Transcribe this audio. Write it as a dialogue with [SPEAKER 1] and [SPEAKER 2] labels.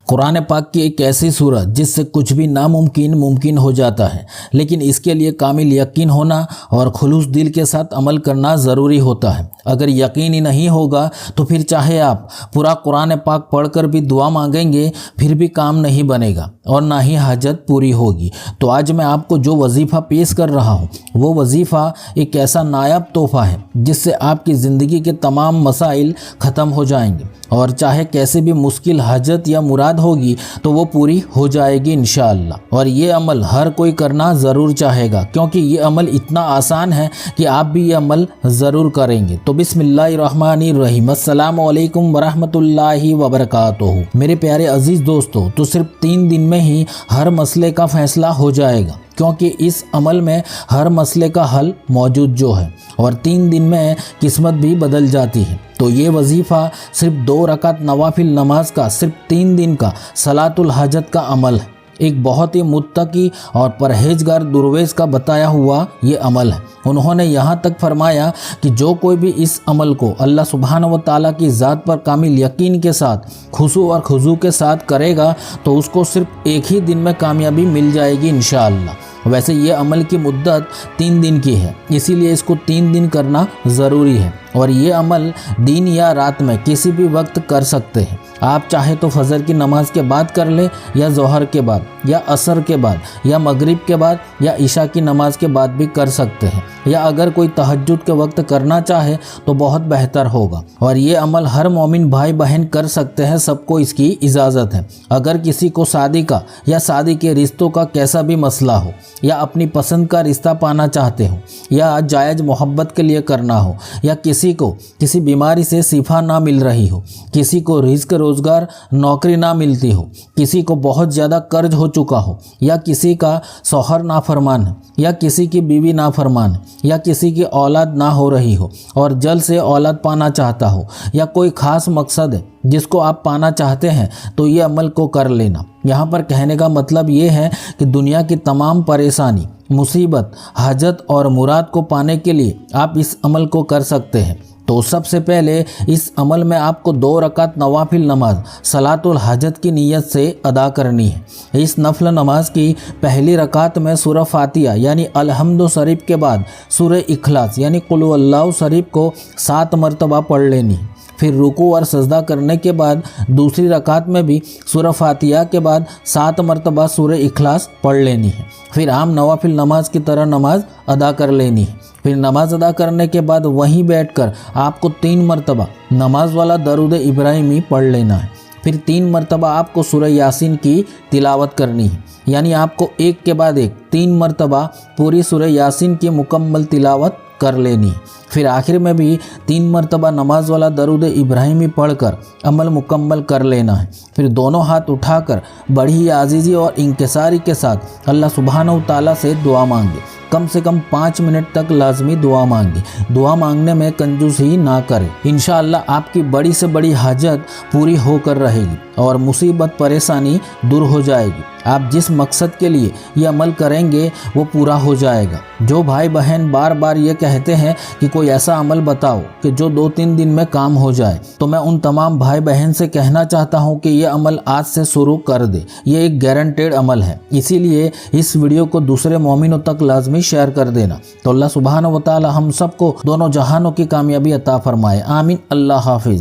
[SPEAKER 1] قرآن پاک کی ایک ایسی صورت جس سے کچھ بھی ناممکن ممکن ہو جاتا ہے، لیکن اس کے لیے کامل یقین ہونا اور خلوص دل کے ساتھ عمل کرنا ضروری ہوتا ہے۔ اگر یقین ہی نہیں ہوگا تو پھر چاہے آپ پورا قرآن پاک پڑھ کر بھی دعا مانگیں گے پھر بھی کام نہیں بنے گا اور نہ ہی حاجت پوری ہوگی۔ تو آج میں آپ کو جو وظیفہ پیش کر رہا ہوں وہ وظیفہ ایک ایسا نایاب تحفہ ہے جس سے آپ کی زندگی کے تمام مسائل ختم ہو جائیں گے، اور چاہے کیسے بھی مشکل حاجت یا مراد ہوگی تو وہ پوری ہو جائے گی انشاءاللہ۔ اور یہ عمل ہر کوئی کرنا ضرور چاہے گا کیونکہ یہ عمل اتنا آسان ہے کہ آپ بھی یہ عمل ضرور کریں گے۔ تو بسم اللہ الرحمن الرحیم۔ السلام علیکم ورحمۃ اللہ وبرکاتہ۔ میرے پیارے عزیز دوستو، تو صرف 3 دن میں ہی ہر مسئلے کا فیصلہ ہو جائے گا کیونکہ اس عمل میں ہر مسئلے کا حل موجود جو ہے، اور 3 دن میں قسمت بھی بدل جاتی ہے۔ تو یہ وظیفہ صرف 2 رکعت نوافل نماز کا صرف 3 دن کا صلاۃ الحاجت کا عمل ہے۔ ایک بہت ہی متقی اور پرہیزگار درویش کا بتایا ہوا یہ عمل ہے۔ انہوں نے یہاں تک فرمایا کہ جو کوئی بھی اس عمل کو اللہ سبحانہ و تعالیٰ کی ذات پر کامل یقین کے ساتھ خشوع اور خضوع کے ساتھ کرے گا تو اس کو صرف ایک ہی دن میں کامیابی مل جائے گی انشاءاللہ۔ ویسے یہ عمل کی مدت 3 دن کی ہے، اسی لیے اس کو 3 دن کرنا ضروری ہے، اور یہ عمل دن یا رات میں کسی بھی وقت کر سکتے ہیں۔ آپ چاہے تو فجر کی نماز کے بعد کر لیں، یا ظہر کے بعد، یا عصر کے بعد، یا مغرب کے بعد، یا عشاء کی نماز کے بعد بھی کر سکتے ہیں، یا اگر کوئی تہجد کے وقت کرنا چاہے تو بہت بہتر ہوگا۔ اور یہ عمل ہر مومن بھائی بہن کر سکتے ہیں، سب کو اس کی اجازت ہے۔ اگر کسی کو شادی کا یا شادی کے رشتوں کا کیسا بھی مسئلہ ہو، یا اپنی پسند کا رشتہ پانا چاہتے ہو، یا جائز محبت کے لیے کرنا ہو، یا کسی کو کسی بیماری سے شفا نہ مل رہی ہو، کسی کو رزق روزگار نوکری نہ ملتی ہو، کسی کو بہت زیادہ قرض ہو چکا ہو، یا کسی کا شوہر نافرمان ہے، یا کسی کی بیوی نافرمان ہے، یا کسی کی اولاد نہ ہو رہی ہو اور جلد سے اولاد پانا چاہتا ہو، یا کوئی خاص مقصد ہے جس کو آپ پانا چاہتے ہیں، تو یہ عمل کو کر لینا۔ یہاں پر کہنے کا مطلب یہ ہے کہ دنیا کی تمام پریشانی، مصیبت، حاجت اور مراد کو پانے کے لیے آپ اس عمل کو کر سکتے ہیں۔ تو سب سے پہلے اس عمل میں آپ کو 2 رکعت نوافل نماز صلاۃ الحاجت کی نیت سے ادا کرنی ہے۔ اس نفل نماز کی پہلی رکعت میں سورہ فاتحہ یعنی الحمد شریف کے بعد سورہ اخلاص یعنی قل هو اللہ شریف کو 7 مرتبہ پڑھ لینی ہے۔ پھر رکوع اور سجدہ کرنے کے بعد دوسری رکعت میں بھی سورہ فاتحہ کے بعد 7 مرتبہ سورہ اخلاص پڑھ لینی ہے۔ پھر عام نوافل نماز کی طرح نماز ادا کر لینی ہے۔ پھر نماز ادا کرنے کے بعد وہیں بیٹھ کر آپ کو 3 مرتبہ نماز والا درود ابراہیمی پڑھ لینا ہے۔ پھر 3 مرتبہ آپ کو سورہ یاسین کی تلاوت کرنی ہے، یعنی آپ کو ایک کے بعد ایک 3 مرتبہ پوری سورہ یاسین کی مکمل تلاوت کر لینی ہے۔ پھر آخر میں بھی 3 مرتبہ نماز والا درود ابراہیمی پڑھ کر عمل مکمل کر لینا ہے۔ پھر دونوں ہاتھ اٹھا کر بڑی عاجزی اور انکساری کے ساتھ اللہ سبحانہ و تعالیٰ سے دعا مانگے۔ کم سے کم 5 منٹ تک لازمی دعا مانگے۔ دعا مانگنے میں کنجوسی نہ کرے۔ انشاءاللہ آپ کی بڑی سے بڑی حاجت پوری ہو کر رہے گی اور مصیبت پریشانی دور ہو جائے گی۔ آپ جس مقصد کے لیے یہ عمل کریں گے وہ پورا ہو جائے گا۔ جو بھائی بہن بار بار یہ کہتے ہیں کہ کوئی ایسا عمل بتاؤ کہ جو 2-3 دن میں کام ہو جائے، تو میں ان تمام بھائی بہن سے کہنا چاہتا ہوں کہ یہ عمل آج سے شروع کر دے۔ یہ ایک گارنٹیڈ عمل ہے، اسی لیے اس ویڈیو کو دوسرے مومنوں تک لازمی شیئر کر دینا۔ تو اللہ سبحانہ و تعالی ہم سب کو دونوں جہانوں کی کامیابی عطا فرمائے، آمین۔ اللہ حافظ۔